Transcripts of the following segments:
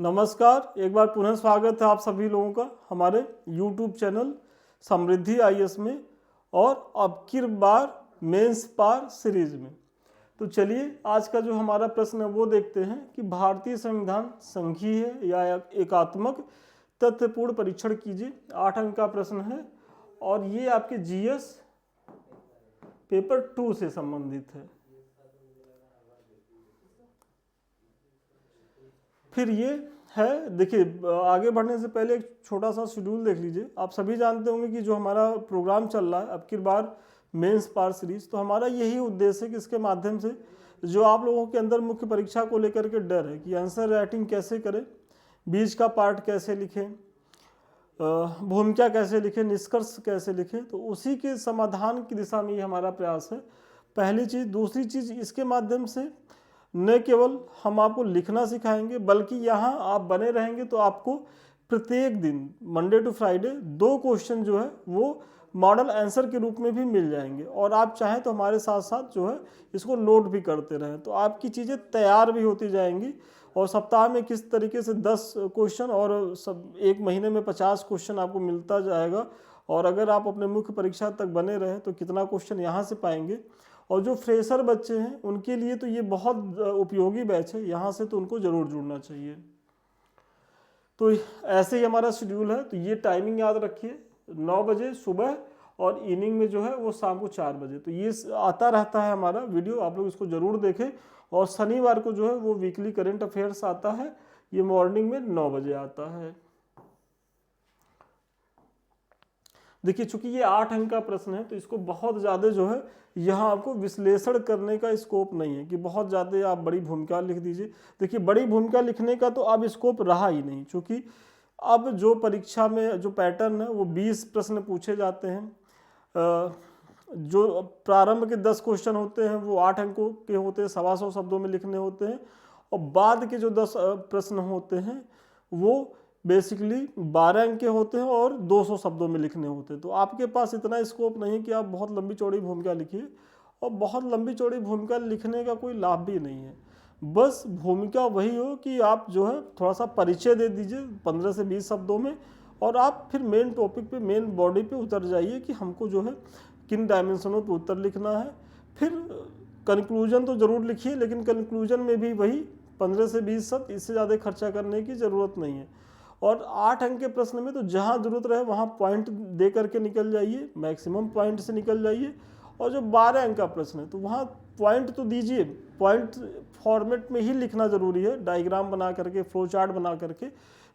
नमस्कार, एक बार पुनः स्वागत है आप सभी लोगों का हमारे YouTube चैनल समृद्धि आईएएस में और अब की बार मेंस पार सीरीज में। तो चलिए आज का जो हमारा प्रश्न है वो देखते हैं कि भारतीय संविधान संघीय है या एकात्मक। तथ्यपूर्ण परीक्षण कीजिए। 8 अंक का प्रश्न है और ये आपके जीएस पेपर 2 से संबंधित है। फिर ये है, देखिए आगे बढ़ने से पहले एक छोटा सा शेड्यूल देख लीजिए। आप सभी जानते होंगे कि जो हमारा प्रोग्राम चल रहा है अब की बार मेंस पार सीरीज, तो हमारा यही उद्देश्य है कि इसके माध्यम से जो आप लोगों के अंदर मुख्य परीक्षा को लेकर के डर है कि आंसर राइटिंग कैसे करें, बीच का पार्ट कैसे लिखें, भूमिका कैसे लिखें, निष्कर्ष कैसे लिखें, तो उसी के समाधान की दिशा में ये हमारा प्रयास है। पहली चीज़। दूसरी चीज़, इसके माध्यम से न केवल हम आपको लिखना सिखाएंगे बल्कि यहाँ आप बने रहेंगे तो आपको प्रत्येक दिन मंडे टू फ्राइडे 2 क्वेश्चन जो है वो मॉडल आंसर के रूप में भी मिल जाएंगे और आप चाहें तो हमारे साथ साथ जो है इसको नोट भी करते रहें, तो आपकी चीज़ें तैयार भी होती जाएंगी। और सप्ताह में किस तरीके से 10 क्वेश्चन और सब एक महीने में 50 क्वेश्चन आपको मिलता जाएगा। और अगर आप अपने मुख्य परीक्षा तक बने रहें तो कितना क्वेश्चन यहाँ से पाएंगे। और जो फ्रेशर बच्चे हैं उनके लिए तो ये बहुत उपयोगी बैच है, यहाँ से तो उनको ज़रूर जुड़ना चाहिए। तो ऐसे ही हमारा शेड्यूल है। तो ये टाइमिंग याद रखिए, 9 बजे सुबह और इवनिंग में जो है वो शाम को 4 बजे। तो ये आता रहता है हमारा वीडियो, आप लोग इसको ज़रूर देखें। और शनिवार को जो है वो वीकली करंट अफेयर्स आता है, ये मॉर्निंग में 9 बजे आता है। देखिए चूंकि ये 8 अंक का प्रश्न है तो इसको बहुत ज़्यादा जो है यहाँ आपको विश्लेषण करने का स्कोप नहीं है कि बहुत ज़्यादा आप बड़ी भूमिका लिख दीजिए। देखिए बड़ी भूमिका लिखने का तो अब स्कोप रहा ही नहीं, क्योंकि अब जो परीक्षा में जो पैटर्न है वो 20 प्रश्न पूछे जाते हैं। जो प्रारंभ के 10 क्वेश्चन होते हैं वो 8 अंकों के होते हैं, 125 शब्दों में लिखने होते हैं। और बाद के जो 10 प्रश्न होते हैं वो बेसिकली 12 अंक के होते हैं और 200 शब्दों में लिखने होते हैं। तो आपके पास इतना स्कोप नहीं है कि आप बहुत लंबी चौड़ी भूमिका लिखिए, और बहुत लंबी चौड़ी भूमिका लिखने का कोई लाभ भी नहीं है। बस भूमिका वही हो कि आप जो है थोड़ा सा परिचय दे दीजिए 15 से 20 शब्दों में, और आप फिर मेन टॉपिक पे, मेन बॉडी पे उतर जाइए कि हमको जो है किन डायमेंशनों पे उत्तर लिखना है। फिर कंक्लूजन तो ज़रूर लिखिए, लेकिन कंक्लूजन में भी वही 15 से 20 शब्द, इससे ज़्यादा खर्चा करने की ज़रूरत नहीं है। और 8 अंक के प्रश्न में तो जहाँ जरूरत रहे वहाँ पॉइंट दे करके निकल जाइए, मैक्सिमम पॉइंट से निकल जाइए। और जो 12 अंक का प्रश्न है तो वहाँ पॉइंट तो दीजिए, पॉइंट फॉर्मेट में ही लिखना ज़रूरी है, डायग्राम बना करके, फ्लो चार्ट बना करके,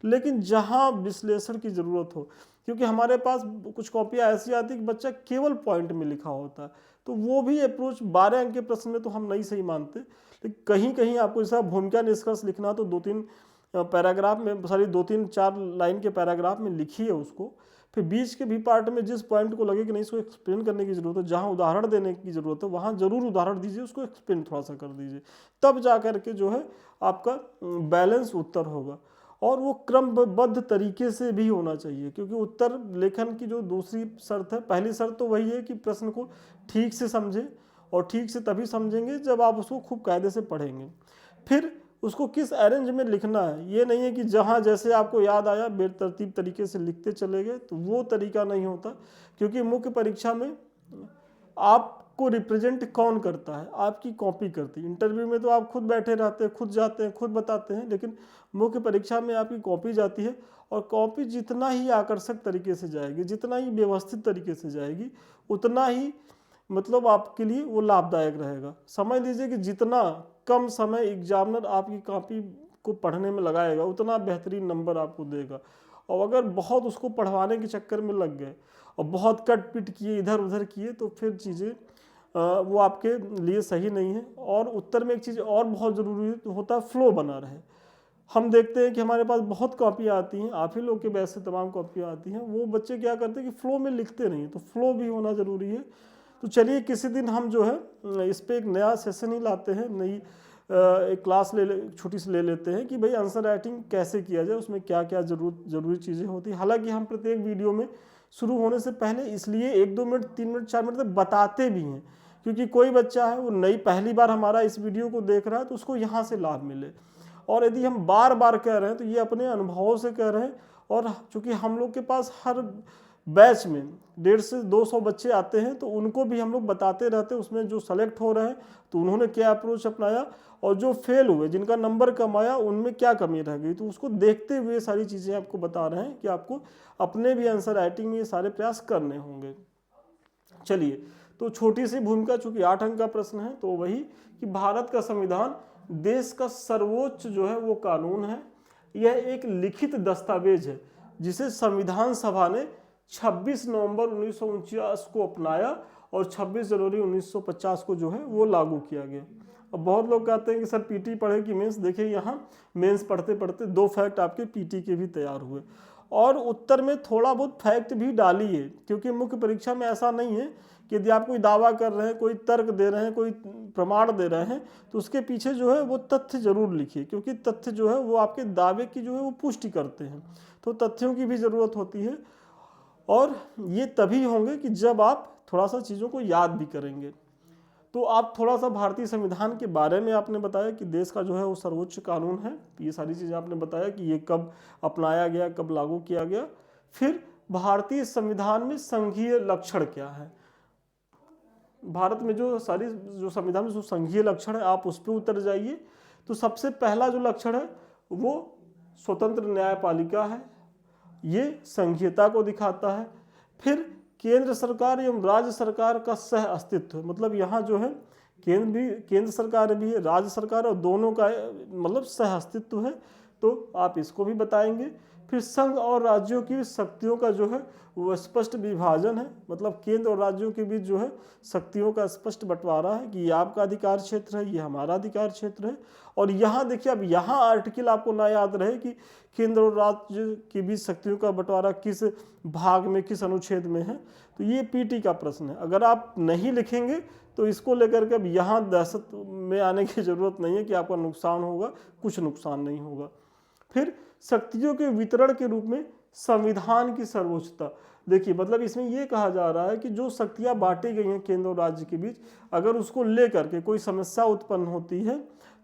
लेकिन जहाँ विश्लेषण की ज़रूरत हो। क्योंकि हमारे पास कुछ कॉपियाँ ऐसी आती है कि बच्चा केवल पॉइंट में लिखा होता है, तो वो भी अप्रोच 12 अंक के प्रश्न में तो हम नहीं सही मानते। लेकिन कहीं कहीं आपको जैसा भूमिका निष्कर्ष लिखना तो 2-3 पैराग्राफ में, सॉरी 2-3-4 लाइन के पैराग्राफ में लिखिए उसको। फिर बीच के भी पार्ट में जिस पॉइंट को लगे कि नहीं इसको एक्सप्लेन करने की ज़रूरत है, जहाँ उदाहरण देने की ज़रूरत है वहाँ ज़रूर उदाहरण दीजिए, उसको एक्सप्लेन थोड़ा सा कर दीजिए, तब जा कर के जो है आपका बैलेंस उत्तर होगा। और वो क्रमबद्ध तरीके से भी होना चाहिए, क्योंकि उत्तर लेखन की जो दूसरी शर्त है, पहली शर्त तो वही है कि प्रश्न को ठीक से समझें, और ठीक से तभी समझेंगे जब आप उसको खूब कायदे से पढ़ेंगे। फिर उसको किस अरेंज में लिखना है, ये नहीं है कि जहाँ जैसे आपको याद आया बेतरतीब तरीके से लिखते चले गए, तो वो तरीका नहीं होता। क्योंकि मुख्य परीक्षा में आपको रिप्रेजेंट कौन करता है, आपकी कॉपी करती है। इंटरव्यू में तो आप खुद बैठे रहते हैं, खुद जाते हैं, खुद बताते हैं, लेकिन मुख्य परीक्षा में आपकी कॉपी जाती है। और कॉपी जितना ही आकर्षक तरीके से जाएगी, जितना ही व्यवस्थित तरीके से जाएगी, उतना ही मतलब आपके लिए वो लाभदायक रहेगा। समझ लीजिए कि जितना कम समय एग्जामिनर आपकी कॉपी को पढ़ने में लगाएगा उतना बेहतरीन नंबर आपको देगा। और अगर बहुत उसको पढ़वाने के चक्कर में लग गए और बहुत कट पिट किए, इधर उधर किए, तो फिर चीज़ें वो आपके लिए सही नहीं है। और उत्तर में एक चीज़ और बहुत ज़रूरी होता है, फ्लो बना रहे। हम देखते हैं कि हमारे पास बहुत कॉपियाँ आती हैं, आप ही लोग के बैच से तमाम कॉपियाँ आती हैं, वो बच्चे क्या करते हैं कि फ्लो में लिखते नहीं, तो फ्लो भी होना ज़रूरी है। तो चलिए किसी दिन हम जो है इस पर एक नया सेशन ही लाते हैं, नई एक क्लास छोटी सी ले लेते हैं कि भाई आंसर राइटिंग कैसे किया जाए, उसमें क्या क्या ज़रूरी चीज़ें होती हैं। हालांकि हम प्रत्येक वीडियो में शुरू होने से पहले इसलिए 1-2 मिनट, 3 मिनट, 4 मिनट तक बताते भी हैं, क्योंकि कोई बच्चा है वो नई पहली बार हमारा इस वीडियो को देख रहा है तो उसको यहाँ से लाभ मिले। और यदि हम बार बार कह रहे हैं तो ये अपने अनुभवों से कह रहे हैं। और चूंकि हम लोग के पास हर बैच में 150 से 200 बच्चे आते हैं, तो उनको भी हम लोग बताते रहते हैं उसमें जो सेलेक्ट हो रहे हैं तो उन्होंने क्या अप्रोच अपनाया, और जो फेल हुए जिनका नंबर कम आया उनमें क्या कमी रह गई, तो उसको देखते हुए सारी चीज़ें आपको बता रहे हैं कि आपको अपने भी आंसर राइटिंग में ये सारे प्रयास करने होंगे। चलिए, तो छोटी सी भूमिका, चूंकि 8 अंक का प्रश्न है, तो वही कि भारत का संविधान देश का सर्वोच्च जो है वो कानून है। यह एक लिखित दस्तावेज है जिसे संविधान सभा ने 26 नवंबर 1949 को अपनाया और 26 जनवरी 1950 को जो है वो लागू किया गया। अब बहुत लोग कहते हैं कि सर पीटी पढ़े कि मेंस, देखिए यहाँ मेंस पढ़ते पढ़ते 2 फैक्ट आपके पीटी के भी तैयार हुए, और उत्तर में थोड़ा बहुत फैक्ट भी डाली है, क्योंकि मुख्य परीक्षा में ऐसा नहीं है कि यदि आप कोई दावा कर रहे हैं, कोई तर्क दे रहे हैं, कोई प्रमाण दे रहे हैं, तो उसके पीछे जो है वो तथ्य जरूर लिखिए, क्योंकि तथ्य जो है वो आपके दावे की जो है वो पुष्टि करते हैं। तो तथ्यों की भी ज़रूरत होती है, और ये तभी होंगे कि जब आप थोड़ा सा चीज़ों को याद भी करेंगे। तो आप थोड़ा सा भारतीय संविधान के बारे में आपने बताया कि देश का जो है वो सर्वोच्च कानून है, ये सारी चीज़ें आपने बताया कि ये कब अपनाया गया, कब लागू किया गया। फिर भारतीय संविधान में संघीय लक्षण क्या है, भारत में जो संविधान में जो संघीय लक्षण है आप उस पर उतर जाइए। तो सबसे पहला जो लक्षण है वो स्वतंत्र न्यायपालिका है, ये संघीयता को दिखाता है। फिर केंद्र सरकार एवं राज्य सरकार का सह अस्तित्व, मतलब यहाँ जो है केंद्र सरकार भी है, राज्य सरकार, और दोनों का मतलब सह अस्तित्व है, तो आप इसको भी बताएंगे। फिर संघ और राज्यों की शक्तियों का जो है वो स्पष्ट विभाजन है, मतलब केंद्र और राज्यों के बीच जो है शक्तियों का स्पष्ट बंटवारा है कि ये आपका अधिकार क्षेत्र है, ये हमारा अधिकार क्षेत्र है। और यहाँ देखिए, अब यहाँ आर्टिकल आपको ना याद रहे कि केंद्र और राज्य के बीच शक्तियों का बंटवारा किस भाग में, किस अनुच्छेद में है, तो ये पीटी का प्रश्न है। अगर आप नहीं लिखेंगे तो इसको लेकर के अब यहाँ दहशत में आने की ज़रूरत नहीं है कि आपका नुकसान होगा, कुछ नुकसान नहीं होगा। फिर शक्तियों के वितरण के रूप में संविधान की सर्वोच्चता, देखिए मतलब इसमें यह कहा जा रहा है कि जो शक्तियां बांटी गई हैं केंद्र और राज्य के बीच, अगर उसको लेकर के कोई समस्या उत्पन्न होती है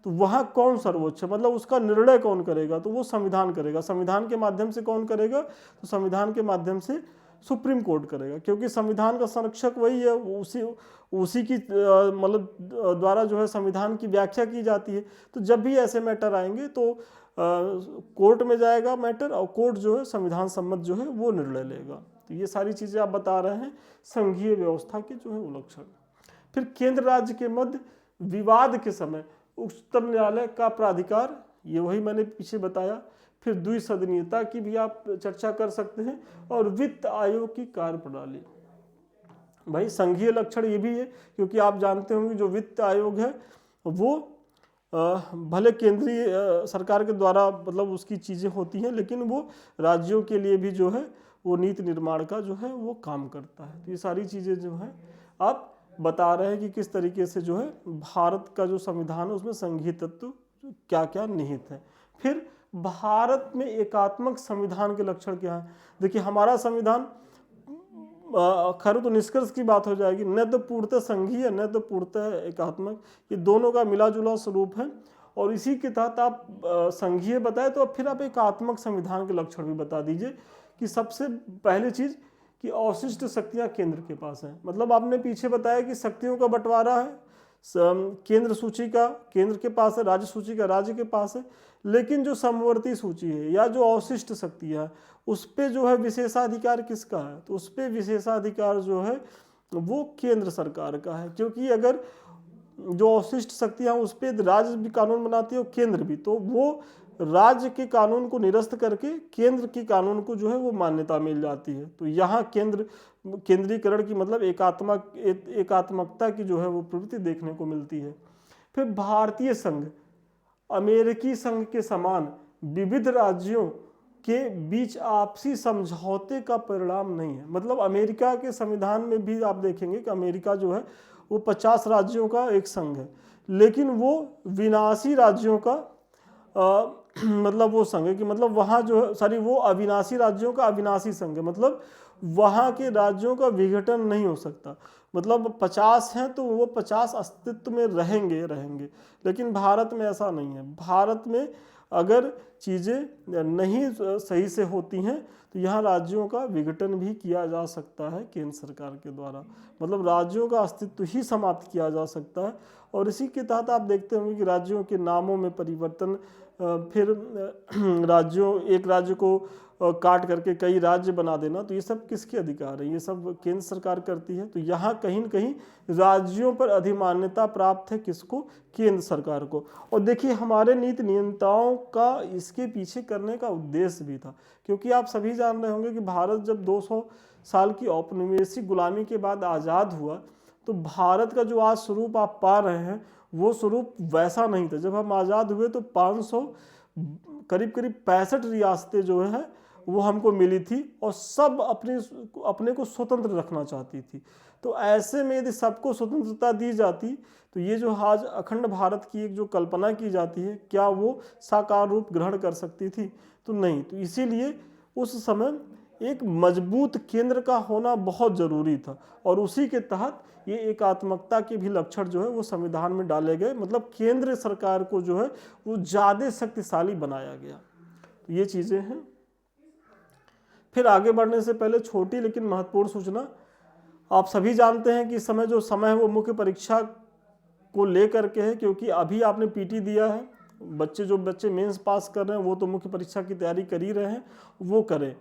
तो वहाँ कौन सर्वोच्च है, मतलब उसका निर्णय कौन करेगा, तो वो संविधान करेगा। संविधान के माध्यम से कौन करेगा, तो संविधान के माध्यम से सुप्रीम कोर्ट करेगा, क्योंकि संविधान का संरक्षक वही है, उसी की मतलब द्वारा जो है संविधान की व्याख्या की जाती है। तो जब भी ऐसे मैटर आएंगे तो कोर्ट में जाएगा मैटर, और कोर्ट जो है संविधान सम्मत जो है वो निर्णय लेगा। तो ये सारी चीज़ें आप बता रहे हैं संघीय व्यवस्था के जो है वो लक्षण। फिर केंद्र राज्य के मध्य विवाद के समय उच्चतम न्यायालय का प्राधिकार, ये वही मैंने पीछे बताया। फिर द्विसदनीयता की भी आप चर्चा कर सकते हैं, और वित्त आयोग की कार्यप्रणाली, भाई संघीय लक्षण ये भी है, क्योंकि आप जानते होंगे जो वित्त आयोग है वो भले केंद्रीय सरकार के द्वारा मतलब उसकी चीज़ें होती हैं, लेकिन वो राज्यों के लिए भी जो है वो नीति निर्माण का जो है वो काम करता है। तो ये सारी चीज़ें जो है आप बता रहे हैं कि किस तरीके से जो है भारत का जो संविधान है उसमें संघीय तत्व क्या क्या निहित है। फिर भारत में एकात्मक संविधान के लक्षण क्या है, देखिए हमारा संविधान खैर तो निष्कर्ष की बात हो जाएगी, न तो पूर्णतः संघीय न तो पूर्णतः एकात्मक, ये दोनों का मिला जुला स्वरूप है। और इसी के तहत आप संघीय बताए तो फिर आप एकात्मक संविधान के लक्षण भी बता दीजिए कि सबसे पहली चीज कि अवशिष्ट शक्तियां केंद्र के पास हैं। मतलब आपने पीछे बताया कि शक्तियों का बंटवारा है, केंद्र सूची का केंद्र के पास है, राज्य सूची का राज्य के पास है, लेकिन जो समवर्ती सूची है या जो अवशिष्ट शक्तियां उस पे जो है विशेषाधिकार किसका है, तो उस पे विशेषाधिकार जो है वो केंद्र सरकार का है। क्योंकि अगर जो अवशिष्ट शक्तियां उस पे राज्य भी कानून बनाती है और केंद्र भी, तो वो राज्य के कानून को निरस्त करके केंद्र के कानून को जो है वो मान्यता मिल जाती है। तो यहाँ केंद्रीकरण की मतलब एकात्मकता की जो है वो प्रवृत्ति देखने को मिलती है। फिर भारतीय संघ अमेरिकी संघ के समान विविध राज्यों के बीच आपसी समझौते का परिणाम नहीं है। मतलब अमेरिका के संविधान में भी आप देखेंगे कि अमेरिका जो है वो 50 राज्यों का एक संघ है, लेकिन वो विनाशी राज्यों का मतलब वो संघ है कि मतलब वहाँ जो है वो अविनाशी राज्यों का अविनाशी संघ है। मतलब वहाँ के राज्यों का विघटन नहीं हो सकता। मतलब 50 हैं तो वो 50 अस्तित्व में रहेंगे, लेकिन भारत में ऐसा नहीं है। भारत में अगर चीज़ें नहीं सही से होती हैं तो यहाँ राज्यों का विघटन भी किया जा सकता है केंद्र सरकार के द्वारा, मतलब राज्यों का अस्तित्व ही समाप्त किया जा सकता है। और इसी के तहत आप देखते होंगे कि राज्यों के नामों में परिवर्तन, फिर एक राज्य को काट करके कई राज्य बना देना, तो ये सब किसके अधिकार है? ये सब केंद्र सरकार करती है। तो यहाँ कहीं न कहीं राज्यों पर अधिमान्यता प्राप्त है, किसको? केंद्र सरकार को। और देखिए हमारे नीति नियंताओं का इसके पीछे करने का उद्देश्य भी था, क्योंकि आप सभी जान रहे होंगे कि भारत जब 200 साल की औपनिवेशिक गुलामी के बाद आज़ाद हुआ, तो भारत का जो आज स्वरूप आप पा रहे हैं वो स्वरूप वैसा नहीं था। जब हम आज़ाद हुए तो 500 करीब 65 रियासतें जो है वो हमको मिली थी, और सब अपने को स्वतंत्र रखना चाहती थी। तो ऐसे में यदि सबको स्वतंत्रता दी जाती तो ये जो आज अखंड भारत की एक जो कल्पना की जाती है, क्या वो साकार रूप ग्रहण कर सकती थी? तो नहीं। तो इसीलिए उस समय एक मजबूत केंद्र का होना बहुत ज़रूरी था, और उसी के तहत ये एकात्मकता के भी लक्षण जो है वो संविधान में डाले गए, मतलब केंद्र सरकार को जो है वो ज़्यादा शक्तिशाली बनाया गया। तो ये चीज़ें हैं। फिर आगे बढ़ने से पहले छोटी लेकिन महत्वपूर्ण सूचना, आप सभी जानते हैं कि इस समय जो समय है वो मुख्य परीक्षा को लेकर के है, क्योंकि अभी आपने पीटी दिया है, बच्चे मेंस पास कर रहे हैं वो तो मुख्य परीक्षा की तैयारी कर ही रहे हैं, वो करें।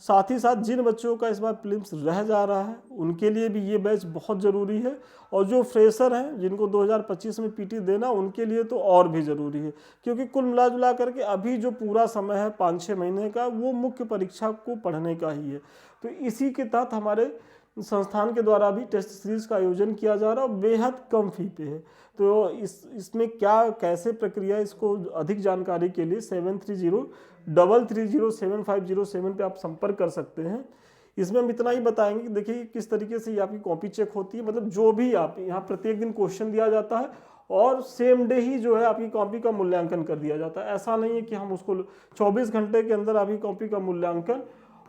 साथ ही साथ जिन बच्चों का इस बार प्रीलिम्स रह जा रहा है उनके लिए भी ये बैच बहुत ज़रूरी है, और जो फ्रेशर हैं जिनको 2025 में पीटी देना उनके लिए तो और भी ज़रूरी है, क्योंकि कुल मिला जुला करके अभी जो पूरा समय है 5-6 महीने का वो मुख्य परीक्षा को पढ़ने का ही है। तो इसी के तहत हमारे संस्थान के द्वारा भी टेस्ट सीरीज का आयोजन किया जा रहा है, और बेहद कम फी पे है। तो इसमें क्या कैसे प्रक्रिया, इसको अधिक जानकारी के लिए 7303307507 पे आप संपर्क कर सकते हैं। इसमें हम इतना ही बताएंगे कि देखिए किस तरीके से ये आपकी कॉपी चेक होती है, मतलब जो भी आप यहाँ प्रत्येक दिन क्वेश्चन दिया जाता है और सेम डे ही जो है आपकी कॉपी का मूल्यांकन कर दिया जाता है। ऐसा नहीं है कि हम उसको 24 घंटे के अंदर आपकी कॉपी का मूल्यांकन,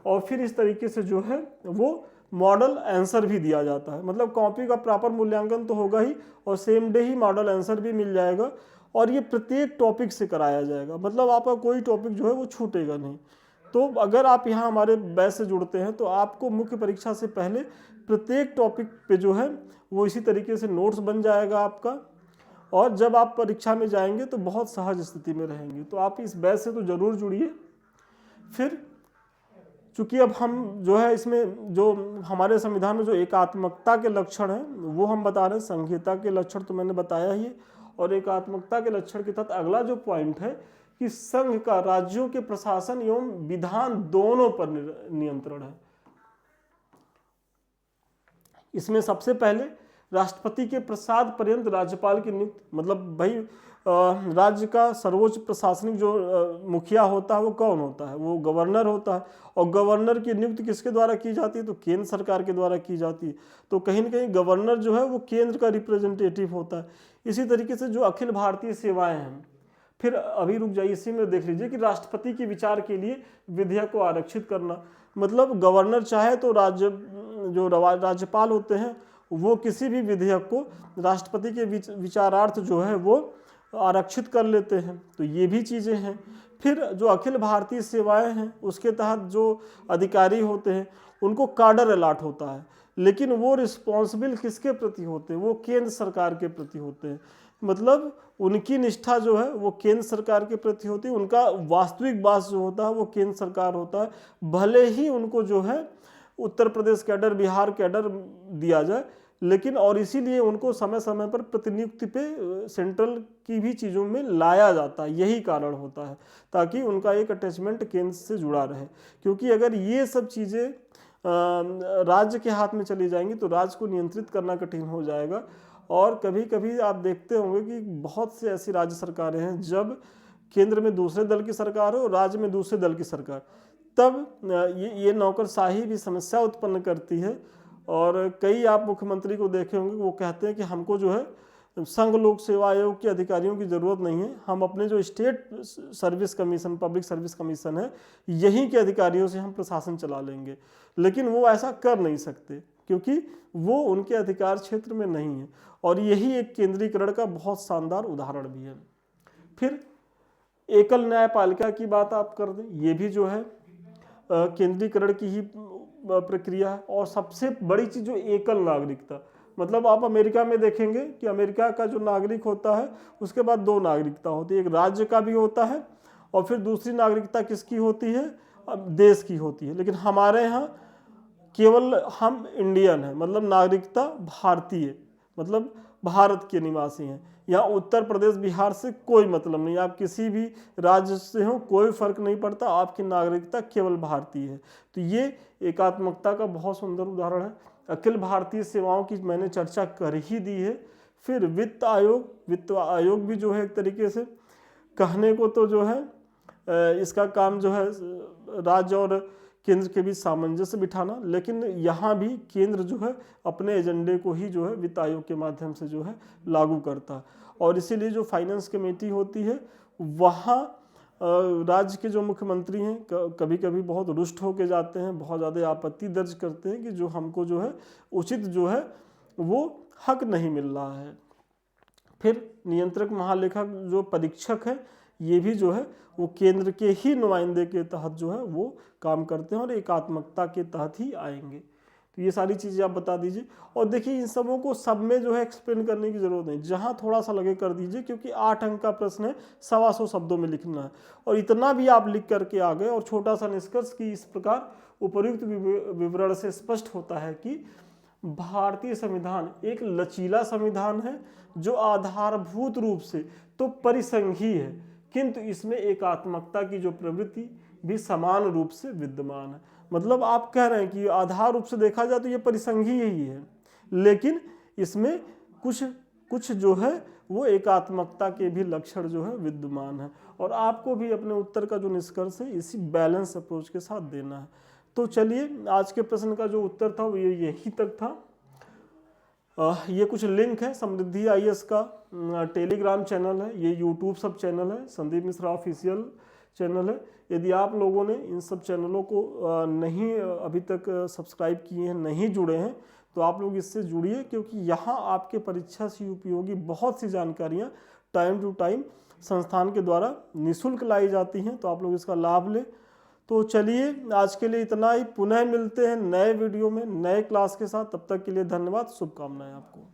और फिर इस तरीके से जो है वो मॉडल आंसर भी दिया जाता है, मतलब कॉपी का प्रॉपर मूल्यांकन तो होगा ही, और सेम डे ही मॉडल आंसर भी मिल जाएगा, और ये प्रत्येक टॉपिक से कराया जाएगा, मतलब आपका कोई टॉपिक जो है वो छूटेगा नहीं। तो अगर आप यहाँ हमारे बैच से जुड़ते हैं तो आपको मुख्य परीक्षा से पहले प्रत्येक टॉपिक पे जो है वो इसी तरीके से नोट्स बन जाएगा आपका, और जब आप परीक्षा में जाएंगे तो बहुत सहज स्थिति में रहेंगे। तो आप इस बैच से तो ज़रूर जुड़िए। फिर चूँकि अब हम जो है इसमें जो हमारे संविधान में जो एकात्मकता के लक्षण हैं वो हम बता रहे हैं। संघीयता के लक्षण तो मैंने बताया ही, और एकात्मकता के लक्षण के तहत अगला जो पॉइंट है कि संघ का राज्यों के प्रशासन एवं विधान दोनों पर नियंत्रण है। इसमें सबसे पहले राष्ट्रपति के प्रसाद पर्यंत राज्यपाल की नियुक्ति, मतलब भाई राज्य का सर्वोच्च प्रशासनिक जो मुखिया होता है वो कौन होता है? वो गवर्नर होता है, और गवर्नर की नियुक्ति किसके द्वारा की जाती है? तो केंद्र सरकार के द्वारा की जाती है। तो कहीं न कहीं गवर्नर जो है वो केंद्र का रिप्रेजेंटेटिव होता है। इसी तरीके से जो अखिल भारतीय सेवाएं हैं, फिर अभी रुक जाइए, इसी में देख लीजिए कि राष्ट्रपति के विचार के लिए विधेयक को आरक्षित करना, मतलब गवर्नर चाहे तो राज्यपाल होते हैं वो किसी भी विधेयक को राष्ट्रपति के विचारार्थ जो है वो आरक्षित कर लेते हैं। तो ये भी चीज़ें हैं। फिर जो अखिल भारतीय सेवाएं हैं उसके तहत जो अधिकारी होते हैं उनको कार्डर अलाट होता है, लेकिन वो रिस्पॉन्सिबल किसके प्रति होते हैं? वो केंद्र सरकार के प्रति होते हैं, मतलब उनकी निष्ठा जो है वो केंद्र सरकार के प्रति होती है, उनका वास्तविक बास जो होता है वो केंद्र सरकार होता है, भले ही उनको जो है उत्तर प्रदेश कैडर, बिहार कैडर दिया जाए, लेकिन और इसीलिए उनको समय समय पर प्रतिनियुक्ति पे सेंट्रल की भी चीज़ों में लाया जाता है। यही कारण होता है ताकि उनका एक अटैचमेंट केंद्र से जुड़ा रहे, क्योंकि अगर ये सब चीज़ें राज्य के हाथ में चली जाएंगी तो राज्य को नियंत्रित करना कठिन हो जाएगा। और कभी कभी आप देखते होंगे कि बहुत से ऐसी राज्य सरकारें हैं जब केंद्र में दूसरे दल की सरकार हो और राज्य में दूसरे दल की सरकार, तब ये नौकरशाही भी समस्या उत्पन्न करती है। और कई आप मुख्यमंत्री को देखे होंगे वो कहते हैं कि हमको जो है संघ लोक सेवा आयोग के अधिकारियों की ज़रूरत नहीं है, हम अपने जो state service commission, public service commission है, यहीं के अधिकारियों से हम प्रशासन चला लेंगे। लेकिन वो ऐसा कर नहीं सकते क्योंकि वो उनके अधिकार क्षेत्र में नहीं है, और यही एक केंद्रीकरण का बहुत शानदार उदाहरण भी है। फिर एकल न्यायपालिका की बात आप कर दें, ये भी जो है केंद्रीकरण की ही प्रक्रिया है। और सबसे बड़ी चीज जो एकल नागरिकता, मतलब आप अमेरिका में देखेंगे कि अमेरिका का जो नागरिक होता है उसके बाद दो नागरिकता होती है, एक राज्य का भी होता है और फिर दूसरी नागरिकता किसकी होती है, देश की होती है। लेकिन हमारे यहाँ केवल हम इंडियन हैं, मतलब नागरिकता भारतीय, मतलब भारत के निवासी हैं। यहाँ उत्तर प्रदेश बिहार से कोई मतलब नहीं, आप किसी भी राज्य से हो कोई फर्क नहीं पड़ता, आपकी नागरिकता केवल भारतीय है। तो ये एकात्मकता का बहुत सुंदर उदाहरण है। अखिल भारतीय सेवाओं की मैंने चर्चा कर ही दी है। फिर वित्त आयोग भी जो है एक तरीके से कहने को तो जो है इसका काम जो है राज्य और केंद्र के बीच सामंजस्य बिठाना, लेकिन यहाँ भी केंद्र जो है अपने एजेंडे को ही जो है वित्त आयोग के माध्यम से जो है लागू करता है। और इसीलिए जो फाइनेंस कमेटी होती है वहाँ राज्य के जो मुख्यमंत्री हैं कभी कभी बहुत रुष्ट होके जाते हैं, बहुत ज़्यादा आपत्ति दर्ज करते हैं कि जो हमको जो है उचित जो है वो हक नहीं मिल रहा है। फिर नियंत्रक महालेखा जो परीक्षक है ये भी जो है वो केंद्र के ही नुमाइंदे के तहत जो है वो काम करते हैं और एकात्मकता के तहत ही आएंगे। तो ये सारी चीज़ें आप बता दीजिए। और देखिए इन सबों को सब में जो है एक्सप्लेन करने की जरूरत नहीं, जहाँ थोड़ा सा लगे कर दीजिए, क्योंकि 8 अंक का प्रश्न है, 125 शब्दों में लिखना है। और इतना भी आप लिख करके आ गए और छोटा सा निष्कर्ष की इस प्रकार उपयुक्त विवरण से स्पष्ट होता है कि भारतीय संविधान एक लचीला संविधान है जो आधारभूत रूप से तो परिसंघीय है, किंतु इसमें एकात्मकता की जो प्रवृत्ति भी समान रूप से विद्यमान है। मतलब आप कह रहे हैं कि आधार रूप से देखा जाए तो ये परिसंघीय ही है, लेकिन इसमें कुछ जो है वो एकात्मकता के भी लक्षण जो है विद्यमान है। और आपको भी अपने उत्तर का जो निष्कर्ष है इसी बैलेंस अप्रोच के साथ देना है। तो चलिए आज के प्रश्न का जो उत्तर था वो यही तक था। ये कुछ लिंक है, समृद्धि IAS का टेलीग्राम चैनल है, ये यूट्यूब सब चैनल है, संदीप मिश्रा ऑफिशियल चैनल है। यदि आप लोगों ने इन सब चैनलों को नहीं अभी तक सब्सक्राइब किए हैं, नहीं जुड़े हैं, तो आप लोग इससे जुड़िए, क्योंकि यहाँ आपके परीक्षा से उपयोगी बहुत सी जानकारियाँ टाइम टू टाइम संस्थान के द्वारा निःशुल्क लाई जाती हैं, तो आप लोग इसका लाभ लें। तो चलिए आज के लिए इतना ही, पुनः मिलते हैं नए वीडियो में नए क्लास के साथ। तब तक के लिए धन्यवाद, शुभकामनाएं आपको।